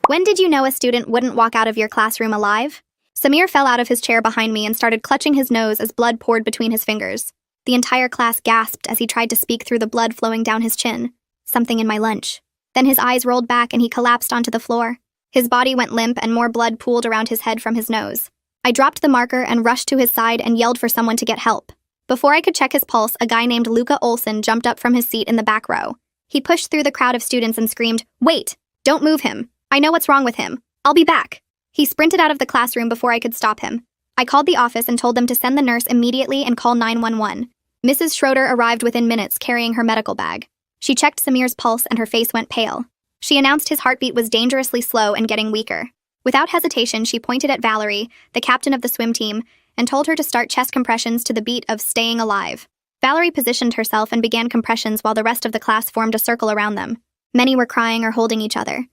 When did you know a student wouldn't walk out of your classroom alive? Samir fell out of his chair behind me and started clutching his nose as blood poured between his fingers. The entire class gasped as he tried to speak through the blood flowing down his chin. Something in my lunch. Then his eyes rolled back and he collapsed onto the floor. His body went limp and more blood pooled around his head from his nose. I dropped the marker and rushed to his side and yelled for someone to get help. Before I could check his pulse, a guy named Luca Olson jumped up from his seat in the back row. He pushed through the crowd of students and screamed, "Wait! Don't move him! I know what's wrong with him! I'll be back!" He sprinted out of the classroom before I could stop him. I called the office and told them to send the nurse immediately and call 911. Mrs. Schroeder arrived within minutes carrying her medical bag. She checked Samir's pulse and her face went pale. She announced his heartbeat was dangerously slow and getting weaker. Without hesitation, she pointed at Valerie, the captain of the swim team, and told her to start chest compressions to the beat of "Staying Alive." Valerie positioned herself and began compressions while the rest of the class formed a circle around them. Many were crying or holding each other.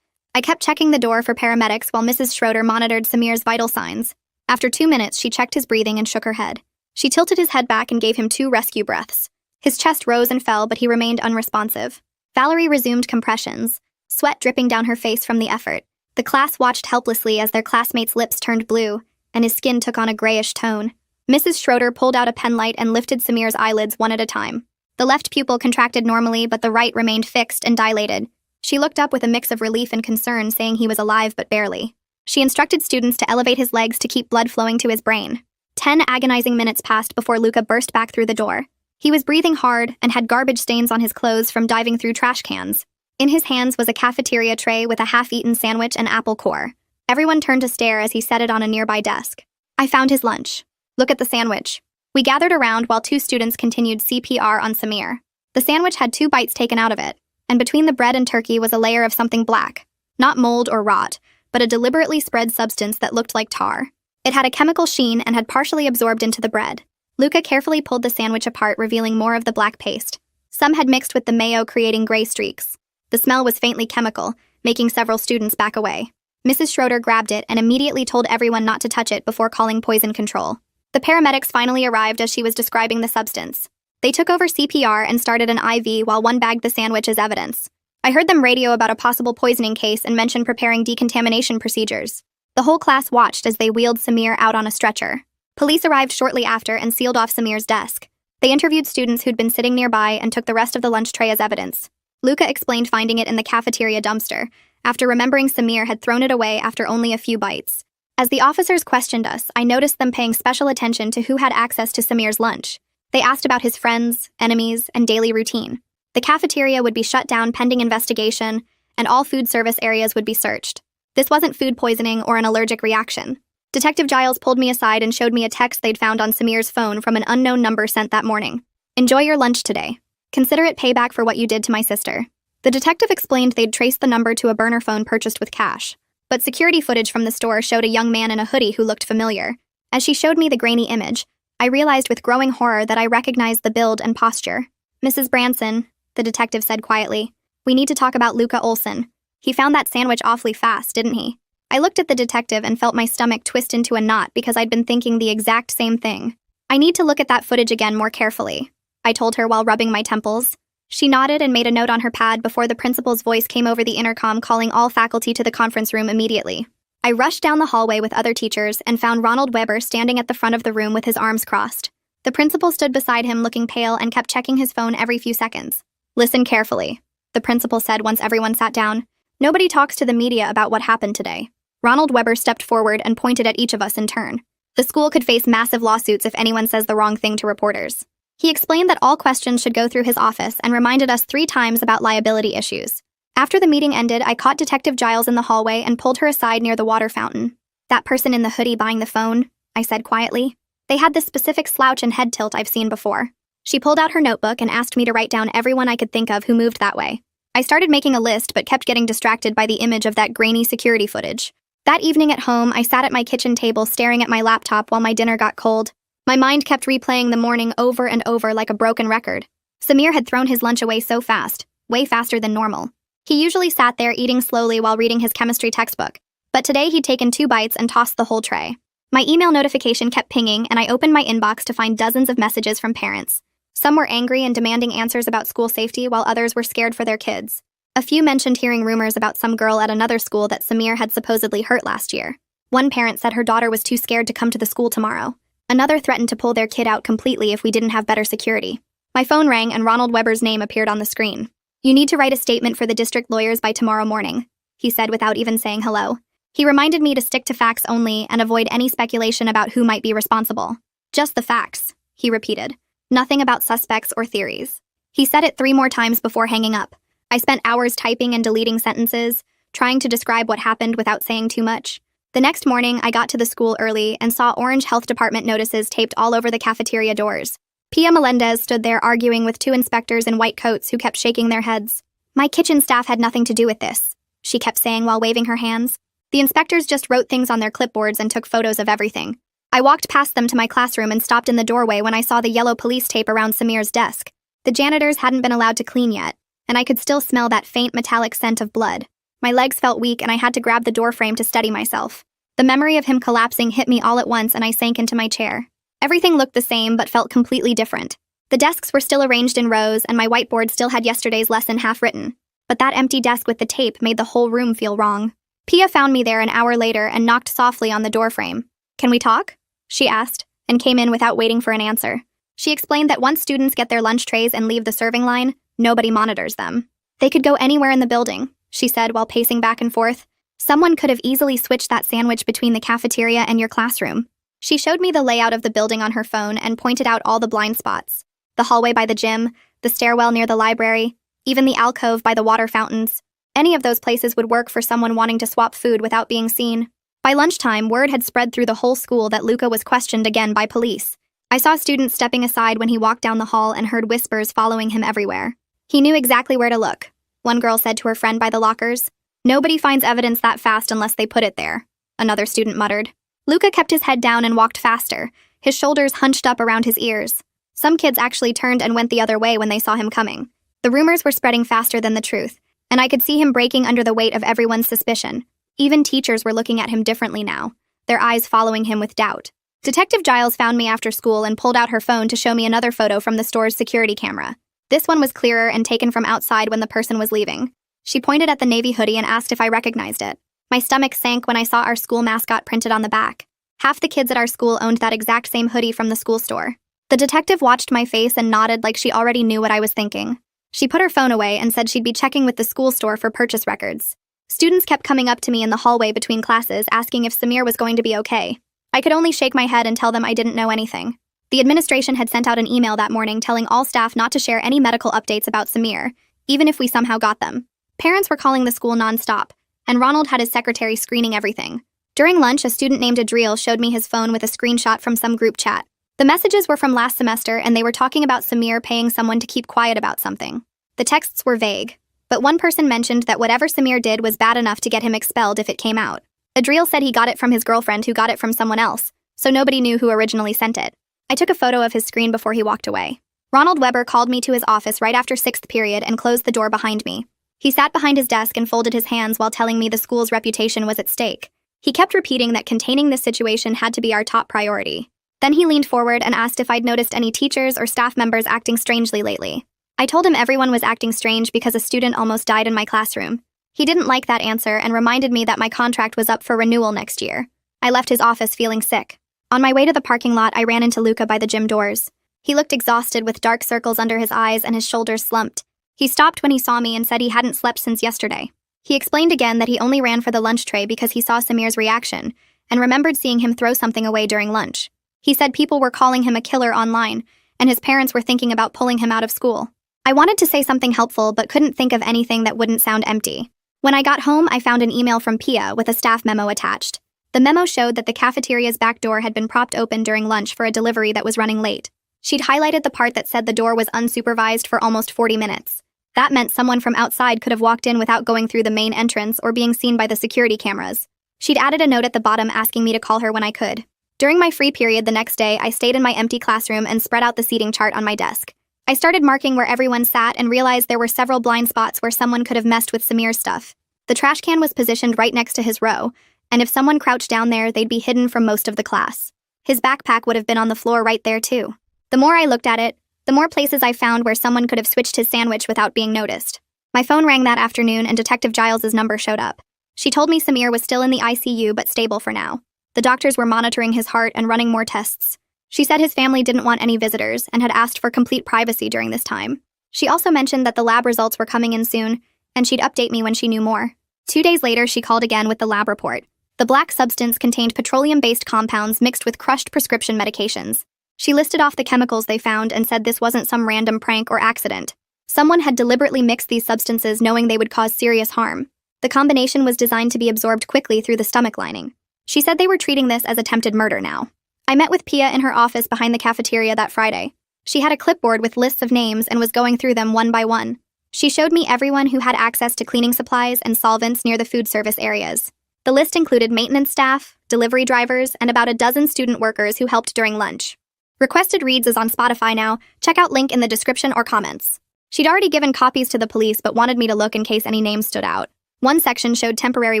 I kept checking the door for paramedics while Mrs. Schroeder monitored Samir's vital signs. After 2 minutes, she checked his breathing and shook her head. She tilted his head back and gave him 2 rescue breaths. His chest rose and fell, but he remained unresponsive. Valerie resumed compressions, sweat dripping down her face from the effort. The class watched helplessly as their classmate's lips turned blue, and his skin took on a grayish tone. Mrs. Schroeder pulled out a penlight and lifted Samir's eyelids one at a time. The left pupil contracted normally, but the right remained fixed and dilated. She looked up with a mix of relief and concern, saying he was alive but barely. She instructed students to elevate his legs to keep blood flowing to his brain. 10 agonizing minutes passed before Luca burst back through the door. He was breathing hard and had garbage stains on his clothes from diving through trash cans. In his hands was a cafeteria tray with a half-eaten sandwich and apple core. Everyone turned to stare as he set it on a nearby desk. "I found his lunch. Look at the sandwich." We gathered around while 2 students continued CPR on Samir. The sandwich had 2 bites taken out of it, and between the bread and turkey was a layer of something black. Not mold or rot, but a deliberately spread substance that looked like tar. It had a chemical sheen and had partially absorbed into the bread. Luca carefully pulled the sandwich apart, revealing more of the black paste. Some had mixed with the mayo, creating gray streaks. The smell was faintly chemical, making several students back away. Mrs. Schroeder grabbed it and immediately told everyone not to touch it before calling poison control. The paramedics finally arrived as she was describing the substance. They took over CPR and started an IV while one bagged the sandwich as evidence. I heard them radio about a possible poisoning case and mention preparing decontamination procedures. The whole class watched as they wheeled Samir out on a stretcher. Police arrived shortly after and sealed off Samir's desk. They interviewed students who'd been sitting nearby and took the rest of the lunch tray as evidence. Luca explained finding it in the cafeteria dumpster, after remembering Samir had thrown it away after only a few bites. As the officers questioned us, I noticed them paying special attention to who had access to Samir's lunch. They asked about his friends, enemies, and daily routine. The cafeteria would be shut down pending investigation, and all food service areas would be searched. This wasn't food poisoning or an allergic reaction. Detective Giles pulled me aside and showed me a text they'd found on Samir's phone from an unknown number sent that morning. "Enjoy your lunch today. Consider it payback for what you did to my sister." The detective explained they'd traced the number to a burner phone purchased with cash, but security footage from the store showed a young man in a hoodie who looked familiar. As she showed me the grainy image, I realized with growing horror that I recognized the build and posture. "Mrs. Branson," the detective said quietly, "we need to talk about Luca Olson. He found that sandwich awfully fast, didn't he?" I looked at the detective and felt my stomach twist into a knot because I'd been thinking the exact same thing. "I need to look at that footage again more carefully," I told her while rubbing my temples. She nodded and made a note on her pad before the principal's voice came over the intercom calling all faculty to the conference room immediately. I rushed down the hallway with other teachers and found Ronald Weber standing at the front of the room with his arms crossed. The principal stood beside him looking pale and kept checking his phone every few seconds. "Listen carefully," the principal said once everyone sat down. "Nobody talks to the media about what happened today." Ronald Weber stepped forward and pointed at each of us in turn. The school could face massive lawsuits if anyone says the wrong thing to reporters. He explained that all questions should go through his office and reminded us 3 times about liability issues. After the meeting ended, I caught Detective Giles in the hallway and pulled her aside near the water fountain. "That person in the hoodie buying the phone," I said quietly. "They had this specific slouch and head tilt I've seen before." She pulled out her notebook and asked me to write down everyone I could think of who moved that way. I started making a list but kept getting distracted by the image of that grainy security footage. That evening at home, I sat at my kitchen table staring at my laptop while my dinner got cold. My mind kept replaying the morning over and over like a broken record. Samir had thrown his lunch away so fast, way faster than normal. He usually sat there eating slowly while reading his chemistry textbook, but today he'd taken 2 bites and tossed the whole tray. My email notification kept pinging and I opened my inbox to find dozens of messages from parents. Some were angry and demanding answers about school safety while others were scared for their kids. A few mentioned hearing rumors about some girl at another school that Samir had supposedly hurt last year. One parent said her daughter was too scared to come to the school tomorrow. Another threatened to pull their kid out completely if we didn't have better security. My phone rang and Ronald Weber's name appeared on the screen. "You need to write a statement for the district lawyers by tomorrow morning," he said without even saying hello. He reminded me to stick to facts only and avoid any speculation about who might be responsible. "Just the facts," he repeated. "Nothing about suspects or theories." He said it 3 more times before hanging up. I spent hours typing and deleting sentences, trying to describe what happened without saying too much. The next morning, I got to the school early and saw orange health department notices taped all over the cafeteria doors. Pia Melendez stood there arguing with 2 inspectors in white coats who kept shaking their heads. "My kitchen staff had nothing to do with this," she kept saying while waving her hands. The inspectors just wrote things on their clipboards and took photos of everything. I walked past them to my classroom and stopped in the doorway when I saw the yellow police tape around Samir's desk. The janitors hadn't been allowed to clean yet, and I could still smell that faint metallic scent of blood. My legs felt weak and I had to grab the doorframe to steady myself. The memory of him collapsing hit me all at once and I sank into my chair. Everything looked the same but felt completely different. The desks were still arranged in rows and my whiteboard still had yesterday's lesson half written. But that empty desk with the tape made the whole room feel wrong. Pia found me there an hour later and knocked softly on the doorframe. "Can we talk?" she asked, and came in without waiting for an answer. She explained that once students get their lunch trays and leave the serving line, nobody monitors them. "They could go anywhere in the building," she said while pacing back and forth. "Someone could have easily switched that sandwich between the cafeteria and your classroom." She showed me the layout of the building on her phone and pointed out all the blind spots. The hallway by the gym, the stairwell near the library, even the alcove by the water fountains. Any of those places would work for someone wanting to swap food without being seen. By lunchtime, word had spread through the whole school that Luca was questioned again by police. I saw students stepping aside when he walked down the hall and heard whispers following him everywhere. He knew exactly where to look, one girl said to her friend by the lockers. "Nobody finds evidence that fast unless they put it there," another student muttered. Luca kept his head down and walked faster, his shoulders hunched up around his ears. Some kids actually turned and went the other way when they saw him coming. The rumors were spreading faster than the truth, and I could see him breaking under the weight of everyone's suspicion. Even teachers were looking at him differently now, their eyes following him with doubt. Detective Giles found me after school and pulled out her phone to show me another photo from the store's security camera. This one was clearer and taken from outside when the person was leaving. She pointed at the navy hoodie and asked if I recognized it. My stomach sank when I saw our school mascot printed on the back. Half the kids at our school owned that exact same hoodie from the school store. The detective watched my face and nodded like she already knew what I was thinking. She put her phone away and said she'd be checking with the school store for purchase records. Students kept coming up to me in the hallway between classes asking if Samir was going to be okay. I could only shake my head and tell them I didn't know anything. The administration had sent out an email that morning telling all staff not to share any medical updates about Samir, even if we somehow got them. Parents were calling the school nonstop, and Ronald had his secretary screening everything. During lunch, a student named Adriel showed me his phone with a screenshot from some group chat. The messages were from last semester, and they were talking about Samir paying someone to keep quiet about something. The texts were vague, but one person mentioned that whatever Samir did was bad enough to get him expelled if it came out. Adriel said he got it from his girlfriend who got it from someone else, so nobody knew who originally sent it. I took a photo of his screen before he walked away. Ronald Weber called me to his office right after 6th period and closed the door behind me. He sat behind his desk and folded his hands while telling me the school's reputation was at stake. He kept repeating that containing this situation had to be our top priority. Then he leaned forward and asked if I'd noticed any teachers or staff members acting strangely lately. I told him everyone was acting strange because a student almost died in my classroom. He didn't like that answer and reminded me that my contract was up for renewal next year. I left his office feeling sick. On my way to the parking lot, I ran into Luca by the gym doors. He looked exhausted with dark circles under his eyes and his shoulders slumped. He stopped when he saw me and said he hadn't slept since yesterday. He explained again that he only ran for the lunch tray because he saw Samir's reaction and remembered seeing him throw something away during lunch. He said people were calling him a killer online, and his parents were thinking about pulling him out of school. I wanted to say something helpful but couldn't think of anything that wouldn't sound empty. When I got home, I found an email from Pia with a staff memo attached. The memo showed that the cafeteria's back door had been propped open during lunch for a delivery that was running late. She'd highlighted the part that said the door was unsupervised for almost 40 minutes. That meant someone from outside could have walked in without going through the main entrance or being seen by the security cameras. She'd added a note at the bottom asking me to call her when I could. During my free period the next day, I stayed in my empty classroom and spread out the seating chart on my desk. I started marking where everyone sat and realized there were several blind spots where someone could have messed with Samir's stuff. The trash can was positioned right next to his row, and if someone crouched down there, they'd be hidden from most of the class. His backpack would have been on the floor right there, too. The more I looked at it, the more places I found where someone could have switched his sandwich without being noticed. My phone rang that afternoon and Detective Giles's number showed up. She told me Samir was still in the ICU but stable for now. The doctors were monitoring his heart and running more tests. She said his family didn't want any visitors and had asked for complete privacy during this time. She also mentioned that the lab results were coming in soon, and she'd update me when she knew more. 2 days later, she called again with the lab report. The black substance contained petroleum-based compounds mixed with crushed prescription medications. She listed off the chemicals they found and said this wasn't some random prank or accident. Someone had deliberately mixed these substances knowing they would cause serious harm. The combination was designed to be absorbed quickly through the stomach lining. She said they were treating this as attempted murder now. I met with Pia in her office behind the cafeteria that Friday. She had a clipboard with lists of names and was going through them one by one. She showed me everyone who had access to cleaning supplies and solvents near the food service areas. The list included maintenance staff, delivery drivers, and about a dozen student workers who helped during lunch. Requested Reads is on Spotify now. Check out link in the description or comments. She'd already given copies to the police but wanted me to look in case any names stood out. One section showed temporary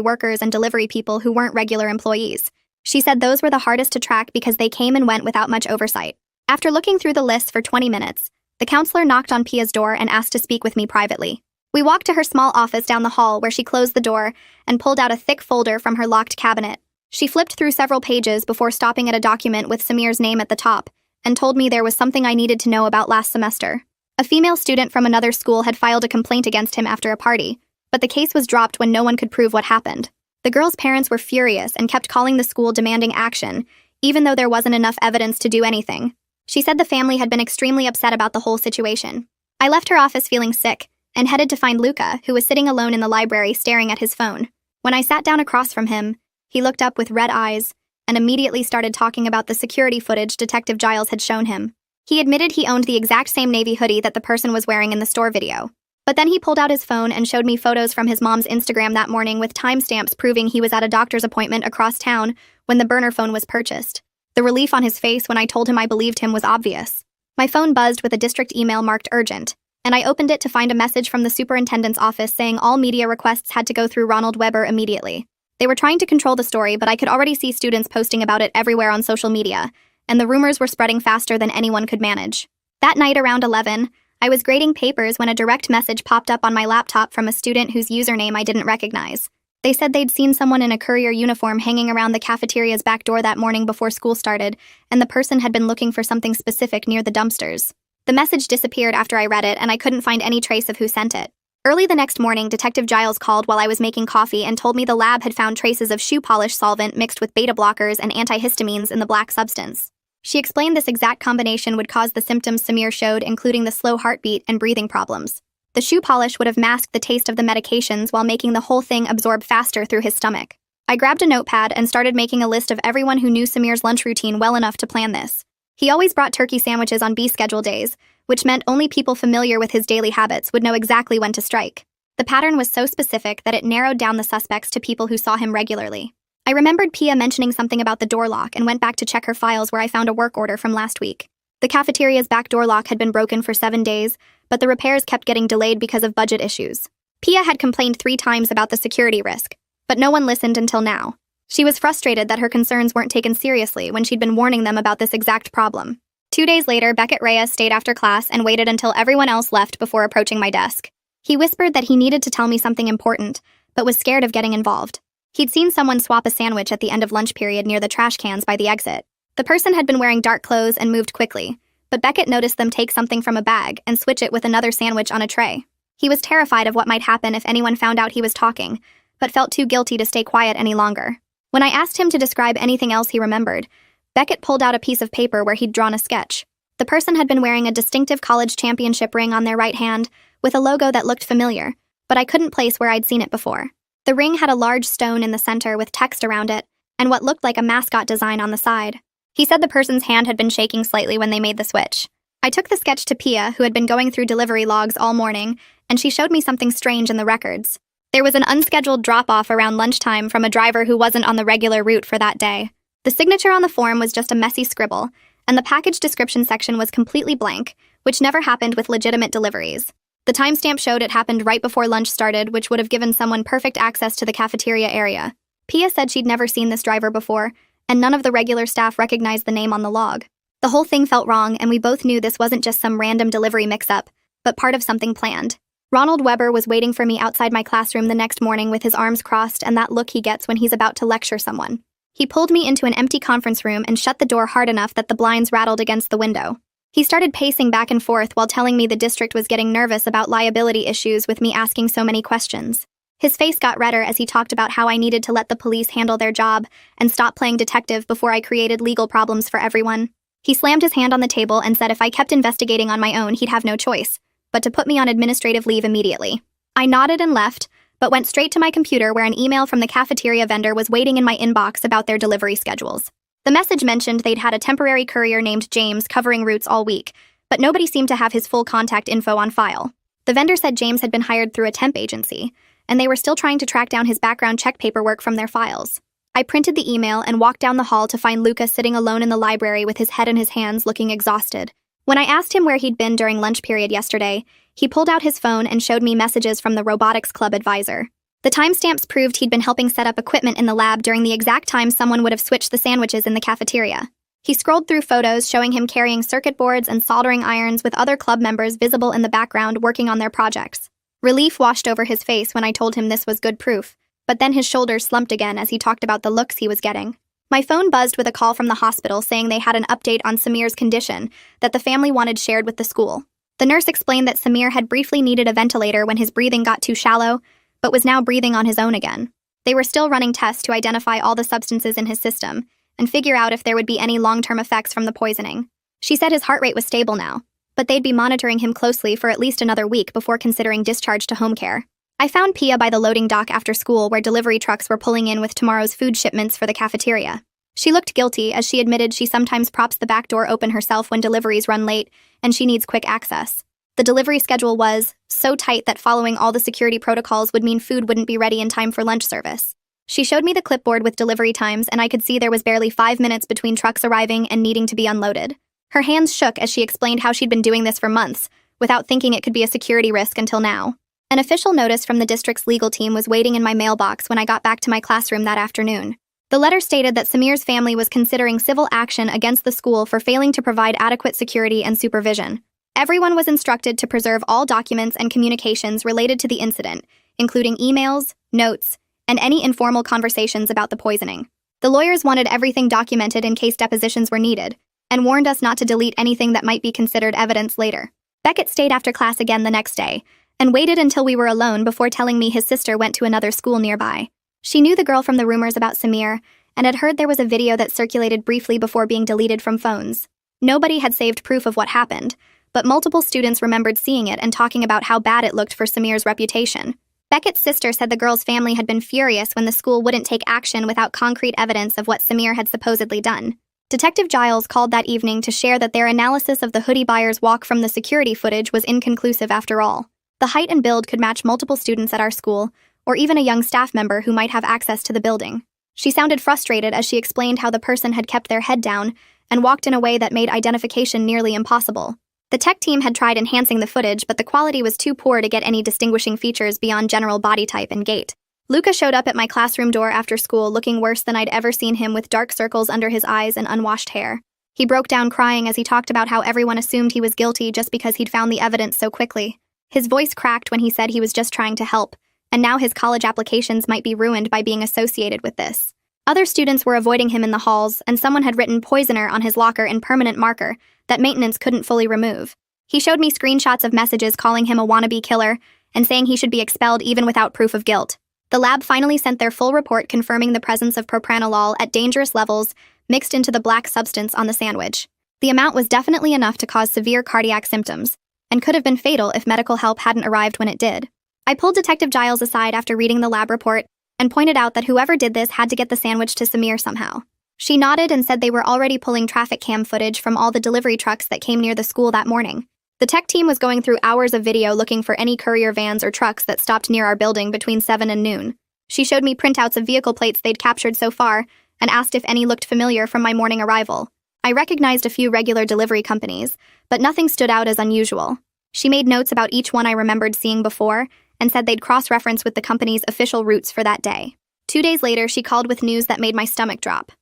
workers and delivery people who weren't regular employees. She said those were the hardest to track because they came and went without much oversight. After looking through the list for 20 minutes, the counselor knocked on Pia's door and asked to speak with me privately. We walked to her small office down the hall where she closed the door and pulled out a thick folder from her locked cabinet. She flipped through several pages before stopping at a document with Samir's name at the top and told me there was something I needed to know about last semester. A female student from another school had filed a complaint against him after a party, but the case was dropped when no one could prove what happened. The girl's parents were furious and kept calling the school demanding action, even though there wasn't enough evidence to do anything. She said the family had been extremely upset about the whole situation. I left her office feeling sick and headed to find Luca, who was sitting alone in the library staring at his phone. When I sat down across from him, he looked up with red eyes and immediately started talking about the security footage Detective Giles had shown him. He admitted he owned the exact same navy hoodie that the person was wearing in the store video. But then he pulled out his phone and showed me photos from his mom's Instagram that morning with timestamps proving he was at a doctor's appointment across town when the burner phone was purchased. The relief on his face when I told him I believed him was obvious. My phone buzzed with a district email marked urgent, and I opened it to find a message from the superintendent's office saying all media requests had to go through Ronald Weber immediately. They were trying to control the story, but I could already see students posting about it everywhere on social media, and the rumors were spreading faster than anyone could manage. That night around 11, I was grading papers when a direct message popped up on my laptop from a student whose username I didn't recognize. They said they'd seen someone in a courier uniform hanging around the cafeteria's back door that morning before school started, and the person had been looking for something specific near the dumpsters. The message disappeared after I read it, and I couldn't find any trace of who sent it. Early the next morning, Detective Giles called while I was making coffee and told me the lab had found traces of shoe polish solvent mixed with beta blockers and antihistamines in the black substance. She explained this exact combination would cause the symptoms Samir showed, including the slow heartbeat and breathing problems. The shoe polish would have masked the taste of the medications while making the whole thing absorb faster through his stomach. I grabbed a notepad and started making a list of everyone who knew Samir's lunch routine well enough to plan this. He always brought turkey sandwiches on B-schedule days, which meant only people familiar with his daily habits would know exactly when to strike. The pattern was so specific that it narrowed down the suspects to people who saw him regularly. I remembered Pia mentioning something about the door lock and went back to check her files where I found a work order from last week. The cafeteria's back door lock had been broken for 7 days, but the repairs kept getting delayed because of budget issues. Pia had complained 3 times about the security risk, but no one listened until now. She was frustrated that her concerns weren't taken seriously when she'd been warning them about this exact problem. 2 days later, Beckett Reyes stayed after class and waited until everyone else left before approaching my desk. He whispered that he needed to tell me something important, but was scared of getting involved. He'd seen someone swap a sandwich at the end of lunch period near the trash cans by the exit. The person had been wearing dark clothes and moved quickly, but Beckett noticed them take something from a bag and switch it with another sandwich on a tray. He was terrified of what might happen if anyone found out he was talking, but felt too guilty to stay quiet any longer. When I asked him to describe anything else he remembered, Beckett pulled out a piece of paper where he'd drawn a sketch. The person had been wearing a distinctive college championship ring on their right hand, with a logo that looked familiar, but I couldn't place where I'd seen it before. The ring had a large stone in the center with text around it, and what looked like a mascot design on the side. He said the person's hand had been shaking slightly when they made the switch. I took the sketch to Pia, who had been going through delivery logs all morning, and she showed me something strange in the records. There was an unscheduled drop-off around lunchtime from a driver who wasn't on the regular route for that day. The signature on the form was just a messy scribble, and the package description section was completely blank, which never happened with legitimate deliveries. The timestamp showed it happened right before lunch started, which would have given someone perfect access to the cafeteria area. Pia said she'd never seen this driver before, and none of the regular staff recognized the name on the log. The whole thing felt wrong, and we both knew this wasn't just some random delivery mix-up, but part of something planned. Ronald Weber was waiting for me outside my classroom the next morning with his arms crossed and that look he gets when he's about to lecture someone. He pulled me into an empty conference room and shut the door hard enough that the blinds rattled against the window. He started pacing back and forth while telling me the district was getting nervous about liability issues with me asking so many questions. His face got redder as he talked about how I needed to let the police handle their job and stop playing detective before I created legal problems for everyone. He slammed his hand on the table and said if I kept investigating on my own, he'd have no choice but to put me on administrative leave immediately. I nodded and left, but went straight to my computer where an email from the cafeteria vendor was waiting in my inbox about their delivery schedules. The message mentioned they'd had a temporary courier named James covering routes all week, but nobody seemed to have his full contact info on file. The vendor said James had been hired through a temp agency, and they were still trying to track down his background check paperwork from their files. I printed the email and walked down the hall to find Luca sitting alone in the library with his head in his hands looking exhausted. When I asked him where he'd been during lunch period yesterday, he pulled out his phone and showed me messages from the robotics club advisor. The timestamps proved he'd been helping set up equipment in the lab during the exact time someone would have switched the sandwiches in the cafeteria. He scrolled through photos showing him carrying circuit boards and soldering irons with other club members visible in the background working on their projects. Relief washed over his face when I told him this was good proof, but then his shoulders slumped again as he talked about the looks he was getting. My phone buzzed with a call from the hospital saying they had an update on Samir's condition that the family wanted shared with the school. The nurse explained that Samir had briefly needed a ventilator when his breathing got too shallow, but was now breathing on his own again. They were still running tests to identify all the substances in his system and figure out if there would be any long-term effects from the poisoning. She said his heart rate was stable now, but they'd be monitoring him closely for at least another week before considering discharge to home care. I found Pia by the loading dock after school where delivery trucks were pulling in with tomorrow's food shipments for the cafeteria. She looked guilty as she admitted she sometimes props the back door open herself when deliveries run late and she needs quick access. The delivery schedule was so tight that following all the security protocols would mean food wouldn't be ready in time for lunch service. She showed me the clipboard with delivery times and I could see there was barely 5 minutes between trucks arriving and needing to be unloaded. Her hands shook as she explained how she'd been doing this for months, without thinking it could be a security risk until now. An official notice from the district's legal team was waiting in my mailbox when I got back to my classroom that afternoon. The letter stated that Samir's family was considering civil action against the school for failing to provide adequate security and supervision. Everyone was instructed to preserve all documents and communications related to the incident, including emails, notes, and any informal conversations about the poisoning. The lawyers wanted everything documented in case depositions were needed, and warned us not to delete anything that might be considered evidence later. Beckett stayed after class again the next day, and waited until we were alone before telling me his sister went to another school nearby. She knew the girl from the rumors about Samir, and had heard there was a video that circulated briefly before being deleted from phones. Nobody had saved proof of what happened, but multiple students remembered seeing it and talking about how bad it looked for Samir's reputation. Beckett's sister said the girl's family had been furious when the school wouldn't take action without concrete evidence of what Samir had supposedly done. Detective Giles called that evening to share that their analysis of the hoodie buyer's walk from the security footage was inconclusive after all. The height and build could match multiple students at our school, or even a young staff member who might have access to the building. She sounded frustrated as she explained how the person had kept their head down and walked in a way that made identification nearly impossible. The tech team had tried enhancing the footage, but the quality was too poor to get any distinguishing features beyond general body type and gait. Luca showed up at my classroom door after school looking worse than I'd ever seen him, with dark circles under his eyes and unwashed hair. He broke down crying as he talked about how everyone assumed he was guilty just because he'd found the evidence so quickly. His voice cracked when he said he was just trying to help, and now his college applications might be ruined by being associated with this. Other students were avoiding him in the halls, and someone had written poisoner on his locker in permanent marker that maintenance couldn't fully remove. He showed me screenshots of messages calling him a wannabe killer and saying he should be expelled even without proof of guilt. The lab finally sent their full report confirming the presence of propranolol at dangerous levels mixed into the black substance on the sandwich. The amount was definitely enough to cause severe cardiac symptoms, and could have been fatal if medical help hadn't arrived when it did. I pulled Detective Giles aside after reading the lab report and pointed out that whoever did this had to get the sandwich to Samir somehow. She nodded and said they were already pulling traffic cam footage from all the delivery trucks that came near the school that morning. The tech team was going through hours of video looking for any courier vans or trucks that stopped near our building between 7 and noon. She showed me printouts of vehicle plates they'd captured so far and asked if any looked familiar from my morning arrival. I recognized a few regular delivery companies, but nothing stood out as unusual. She made notes about each one I remembered seeing before and said they'd cross-reference with the company's official routes for that day. 2 days later, she called with news that made my stomach drop.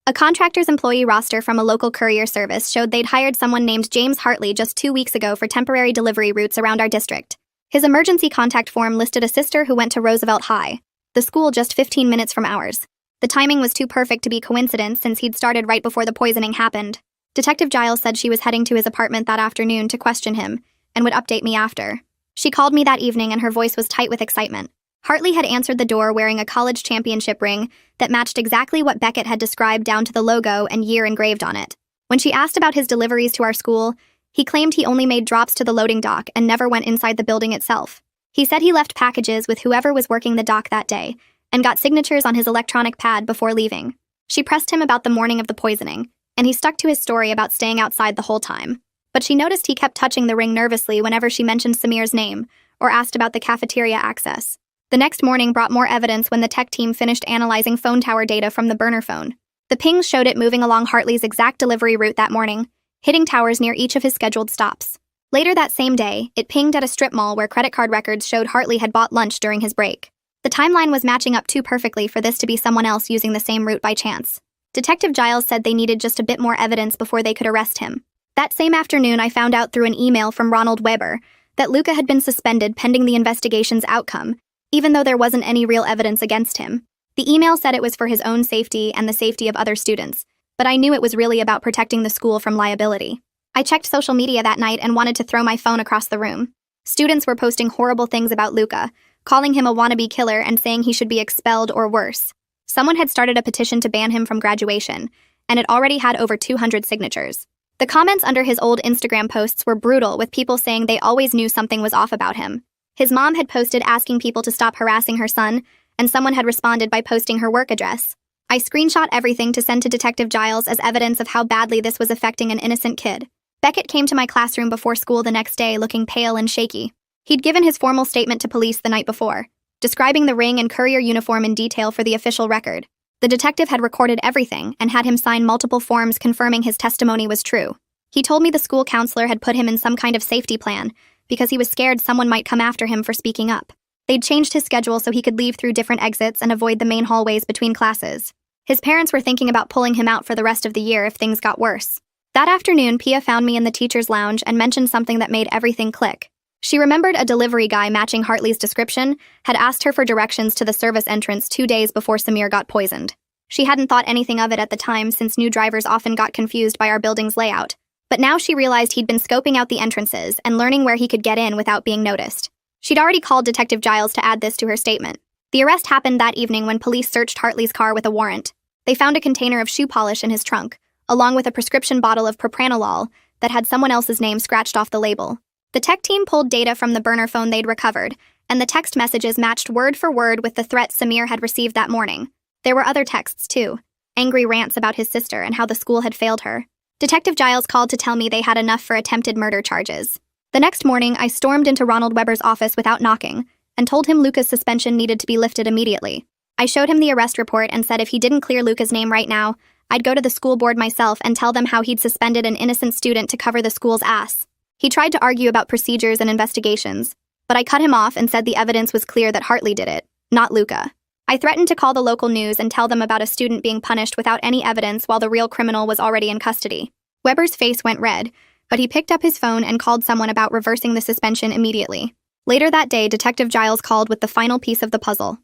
A contractor's employee roster from a local courier service showed they'd hired someone named James Hartley just 2 weeks ago for temporary delivery routes around our district. His emergency contact form listed a sister who went to Roosevelt High, the school just 15 minutes from ours. The timing was too perfect to be coincidence since he'd started right before the poisoning happened. Detective Giles said she was heading to his apartment that afternoon to question him, and would update me after. She called me that evening and her voice was tight with excitement. Hartley had answered the door wearing a college championship ring that matched exactly what Beckett had described down to the logo and year engraved on it. When she asked about his deliveries to our school, he claimed he only made drops to the loading dock and never went inside the building itself. He said he left packages with whoever was working the dock that day, and got signatures on his electronic pad before leaving. She pressed him about the morning of the poisoning, and he stuck to his story about staying outside the whole time. But she noticed he kept touching the ring nervously whenever she mentioned Samir's name, or asked about the cafeteria access. The next morning brought more evidence when the tech team finished analyzing phone tower data from the burner phone. The pings showed it moving along Hartley's exact delivery route that morning, hitting towers near each of his scheduled stops. Later that same day, it pinged at a strip mall where credit card records showed Hartley had bought lunch during his break. The timeline was matching up too perfectly for this to be someone else using the same route by chance. Detective Giles said they needed just a bit more evidence before they could arrest him. That same afternoon, I found out through an email from Ronald Weber that Luca had been suspended pending the investigation's outcome, even though there wasn't any real evidence against him. The email said it was for his own safety and the safety of other students, but I knew it was really about protecting the school from liability. I checked social media that night and wanted to throw my phone across the room. Students were posting horrible things about Luca, calling him a wannabe killer and saying he should be expelled or worse. Someone had started a petition to ban him from graduation, and it already had over 200 signatures. The comments under his old Instagram posts were brutal, with people saying they always knew something was off about him. His mom had posted asking people to stop harassing her son, and someone had responded by posting her work address. I screenshot everything to send to Detective Giles as evidence of how badly this was affecting an innocent kid. Beckett came to my classroom before school the next day looking pale and shaky. He'd given his formal statement to police the night before, describing the ring and courier uniform in detail for the official record. The detective had recorded everything and had him sign multiple forms confirming his testimony was true. He told me the school counselor had put him in some kind of safety plan because he was scared someone might come after him for speaking up. They'd changed his schedule so he could leave through different exits and avoid the main hallways between classes. His parents were thinking about pulling him out for the rest of the year if things got worse. That afternoon, Pia found me in the teacher's lounge and mentioned something that made everything click. She remembered a delivery guy matching Hartley's description had asked her for directions to the service entrance 2 days before Samir got poisoned. She hadn't thought anything of it at the time since new drivers often got confused by our building's layout, but now she realized he'd been scoping out the entrances and learning where he could get in without being noticed. She'd already called Detective Giles to add this to her statement. The arrest happened that evening when police searched Hartley's car with a warrant. They found a container of shoe polish in his trunk, along with a prescription bottle of propranolol that had someone else's name scratched off the label. The tech team pulled data from the burner phone they'd recovered, and the text messages matched word for word with the threat Samir had received that morning. There were other texts, too. Angry rants about his sister and how the school had failed her. Detective Giles called to tell me they had enough for attempted murder charges. The next morning, I stormed into Ronald Weber's office without knocking, and told him Luca's suspension needed to be lifted immediately. I showed him the arrest report and said if he didn't clear Luca's name right now, I'd go to the school board myself and tell them how he'd suspended an innocent student to cover the school's ass. He tried to argue about procedures and investigations, but I cut him off and said the evidence was clear that Hartley did it, not Luca. I threatened to call the local news and tell them about a student being punished without any evidence while the real criminal was already in custody. Weber's face went red, but he picked up his phone and called someone about reversing the suspension immediately. Later that day, Detective Giles called with the final piece of the puzzle.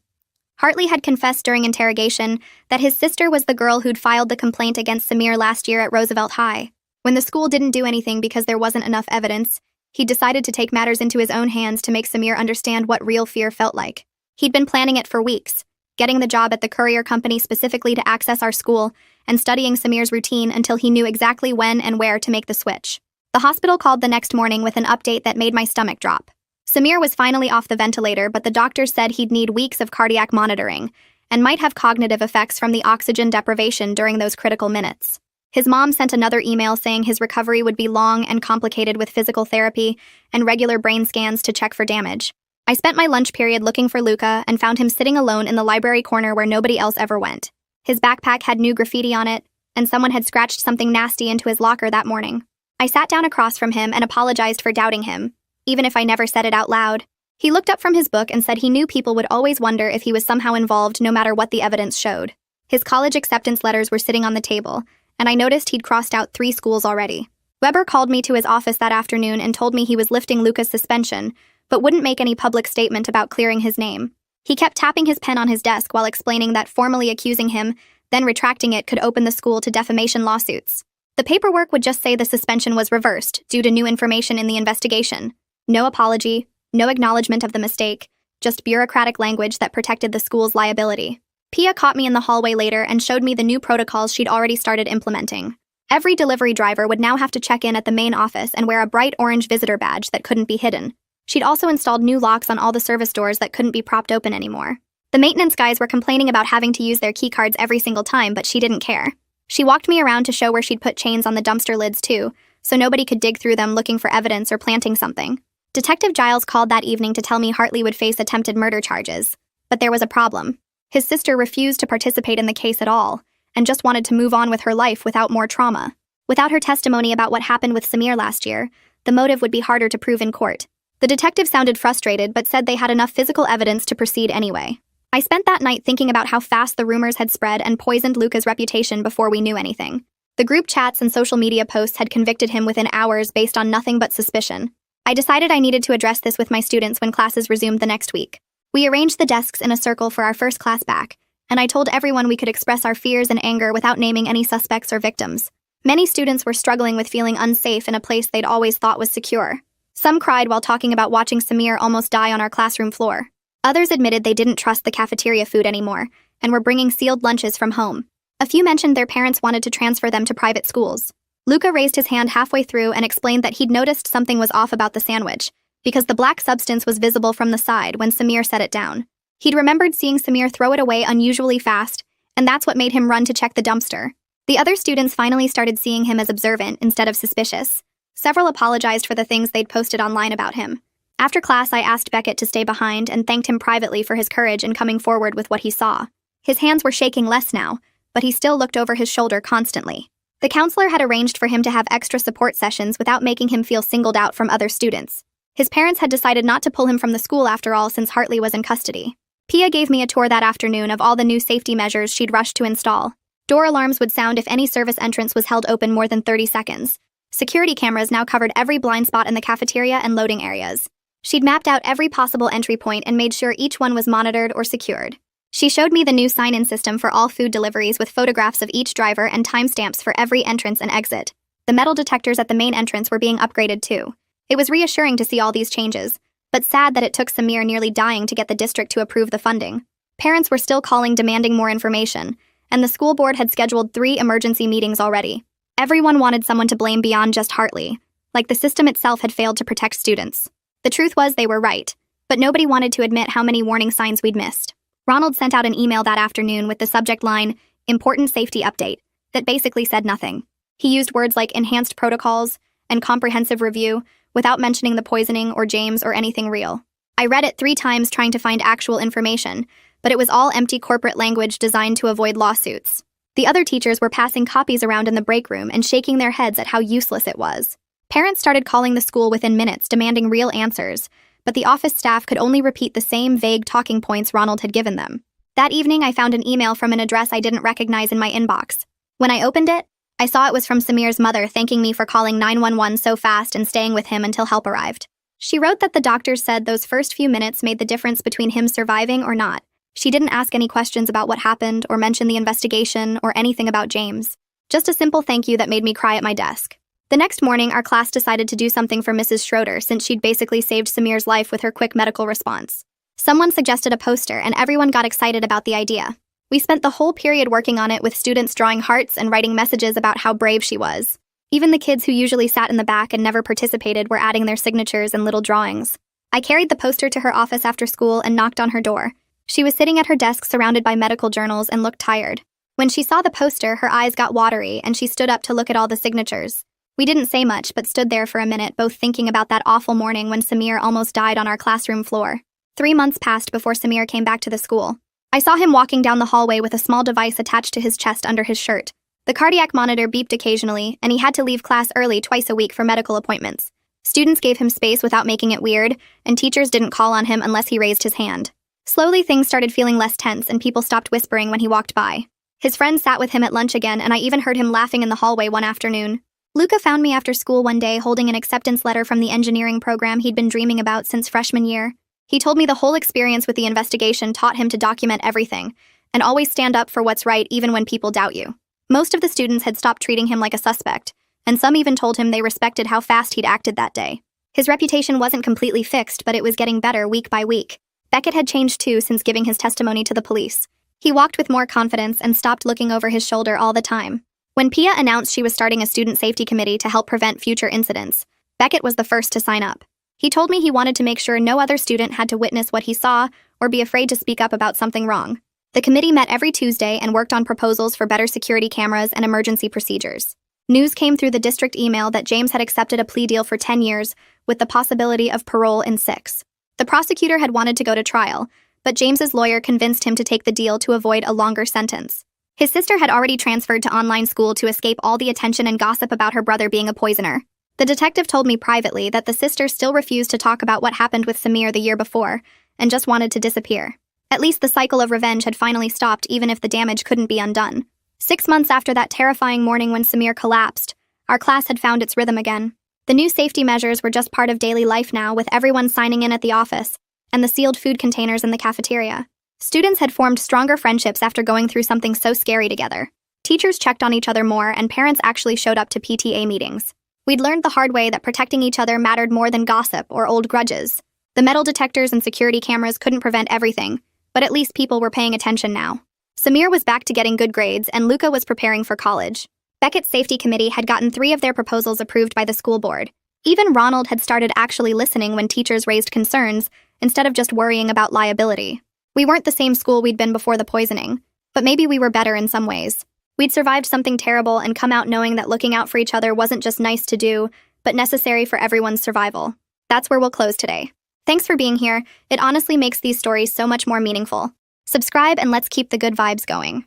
Hartley had confessed during interrogation that his sister was the girl who'd filed the complaint against Samir last year at Roosevelt High. When the school didn't do anything because there wasn't enough evidence, he decided to take matters into his own hands to make Samir understand what real fear felt like. He'd been planning it for weeks, getting the job at the courier company specifically to access our school, and studying Samir's routine until he knew exactly when and where to make the switch. The hospital called the next morning with an update that made my stomach drop. Samir was finally off the ventilator, but the doctors said he'd need weeks of cardiac monitoring and might have cognitive effects from the oxygen deprivation during those critical minutes. His mom sent another email saying his recovery would be long and complicated with physical therapy and regular brain scans to check for damage. I spent my lunch period looking for Luca and found him sitting alone in the library corner where nobody else ever went. His backpack had new graffiti on it, and someone had scratched something nasty into his locker that morning. I sat down across from him and apologized for doubting him, even if I never said it out loud. He looked up from his book and said he knew people would always wonder if he was somehow involved no matter what the evidence showed. His college acceptance letters were sitting on the table, and I noticed he'd crossed out 3 schools already. Weber called me to his office that afternoon and told me he was lifting Luca's suspension, but wouldn't make any public statement about clearing his name. He kept tapping his pen on his desk while explaining that formally accusing him, then retracting it, could open the school to defamation lawsuits. The paperwork would just say the suspension was reversed due to new information in the investigation. No apology, no acknowledgement of the mistake, just bureaucratic language that protected the school's liability. Pia caught me in the hallway later and showed me the new protocols she'd already started implementing. Every delivery driver would now have to check in at the main office and wear a bright orange visitor badge that couldn't be hidden. She'd also installed new locks on all the service doors that couldn't be propped open anymore. The maintenance guys were complaining about having to use their keycards every single time, but she didn't care. She walked me around to show where she'd put chains on the dumpster lids too, so nobody could dig through them looking for evidence or planting something. Detective Giles called that evening to tell me Hartley would face attempted murder charges. But there was a problem. His sister refused to participate in the case at all, and just wanted to move on with her life without more trauma. Without her testimony about what happened with Samir last year, the motive would be harder to prove in court. The detective sounded frustrated but said they had enough physical evidence to proceed anyway. I spent that night thinking about how fast the rumors had spread and poisoned Luca's reputation before we knew anything. The group chats and social media posts had convicted him within hours based on nothing but suspicion. I decided I needed to address this with my students when classes resumed the next week. We arranged the desks in a circle for our first class back, and I told everyone we could express our fears and anger without naming any suspects or victims. Many students were struggling with feeling unsafe in a place they'd always thought was secure. Some cried while talking about watching Samir almost die on our classroom floor. Others admitted they didn't trust the cafeteria food anymore and were bringing sealed lunches from home. A few mentioned their parents wanted to transfer them to private schools. Luca raised his hand halfway through and explained that he'd noticed something was off about the sandwich, because the black substance was visible from the side when Samir set it down. He'd remembered seeing Samir throw it away unusually fast, and that's what made him run to check the dumpster. The other students finally started seeing him as observant instead of suspicious. Several apologized for the things they'd posted online about him. After class, I asked Beckett to stay behind and thanked him privately for his courage in coming forward with what he saw. His hands were shaking less now, but he still looked over his shoulder constantly. The counselor had arranged for him to have extra support sessions without making him feel singled out from other students. His parents had decided not to pull him from the school after all since Hartley was in custody. Pia gave me a tour that afternoon of all the new safety measures she'd rushed to install. Door alarms would sound if any service entrance was held open more than 30 seconds. Security cameras now covered every blind spot in the cafeteria and loading areas. She'd mapped out every possible entry point and made sure each one was monitored or secured. She showed me the new sign-in system for all food deliveries with photographs of each driver and timestamps for every entrance and exit. The metal detectors at the main entrance were being upgraded too. It was reassuring to see all these changes, but sad that it took Samir nearly dying to get the district to approve the funding. Parents were still calling demanding more information, and the school board had scheduled 3 emergency meetings already. Everyone wanted someone to blame beyond just Hartley, like the system itself had failed to protect students. The truth was they were right, but nobody wanted to admit how many warning signs we'd missed. Ronald sent out an email that afternoon with the subject line, "Important Safety Update," that basically said nothing. He used words like enhanced protocols and comprehensive review without mentioning the poisoning or James or anything real. I read it 3 times trying to find actual information, but it was all empty corporate language designed to avoid lawsuits. The other teachers were passing copies around in the break room and shaking their heads at how useless it was. Parents started calling the school within minutes, demanding real answers, but the office staff could only repeat the same vague talking points Ronald had given them. That evening, I found an email from an address I didn't recognize in my inbox. When I opened it, I saw it was from Samir's mother thanking me for calling 911 so fast and staying with him until help arrived. She wrote that the doctors said those first few minutes made the difference between him surviving or not. She didn't ask any questions about what happened or mention the investigation or anything about James. Just a simple thank you that made me cry at my desk. The next morning, our class decided to do something for Mrs. Schroeder since she'd basically saved Samir's life with her quick medical response. Someone suggested a poster, and everyone got excited about the idea. We spent the whole period working on it with students drawing hearts and writing messages about how brave she was. Even the kids who usually sat in the back and never participated were adding their signatures and little drawings. I carried the poster to her office after school and knocked on her door. She was sitting at her desk surrounded by medical journals and looked tired. When she saw the poster, her eyes got watery and she stood up to look at all the signatures. We didn't say much, but stood there for a minute, both thinking about that awful morning when Samir almost died on our classroom floor. 3 months passed before Samir came back to the school. I saw him walking down the hallway with a small device attached to his chest under his shirt. The cardiac monitor beeped occasionally, and he had to leave class early twice a week for medical appointments. Students gave him space without making it weird, and teachers didn't call on him unless he raised his hand. Slowly, things started feeling less tense, and people stopped whispering when he walked by. His friends sat with him at lunch again, and I even heard him laughing in the hallway one afternoon. Luca found me after school one day holding an acceptance letter from the engineering program he'd been dreaming about since freshman year. He told me the whole experience with the investigation taught him to document everything, and always stand up for what's right even when people doubt you. Most of the students had stopped treating him like a suspect, and some even told him they respected how fast he'd acted that day. His reputation wasn't completely fixed, but it was getting better week by week. Beckett had changed too since giving his testimony to the police. He walked with more confidence and stopped looking over his shoulder all the time. When Pia announced she was starting a student safety committee to help prevent future incidents, Beckett was the first to sign up. He told me he wanted to make sure no other student had to witness what he saw or be afraid to speak up about something wrong. The committee met every Tuesday and worked on proposals for better security cameras and emergency procedures. News came through the district email that James had accepted a plea deal for 10 years with the possibility of parole in 6. The prosecutor had wanted to go to trial, but James's lawyer convinced him to take the deal to avoid a longer sentence. His sister had already transferred to online school to escape all the attention and gossip about her brother being a poisoner. The detective told me privately that the sister still refused to talk about what happened with Samir the year before and just wanted to disappear. At least the cycle of revenge had finally stopped, even if the damage couldn't be undone. 6 months after that terrifying morning when Samir collapsed, our class had found its rhythm again. The new safety measures were just part of daily life now, with everyone signing in at the office and the sealed food containers in the cafeteria. Students had formed stronger friendships after going through something so scary together. Teachers checked on each other more, and parents actually showed up to PTA meetings. We'd learned the hard way that protecting each other mattered more than gossip or old grudges. The metal detectors and security cameras couldn't prevent everything, but at least people were paying attention now. Samir was back to getting good grades, and Luca was preparing for college. Beckett's safety committee had gotten 3 of their proposals approved by the school board. Even Ronald had started actually listening when teachers raised concerns, instead of just worrying about liability. We weren't the same school we'd been before the poisoning, but maybe we were better in some ways. We'd survived something terrible and come out knowing that looking out for each other wasn't just nice to do, but necessary for everyone's survival. That's where we'll close today. Thanks for being here. It honestly makes these stories so much more meaningful. Subscribe and let's keep the good vibes going.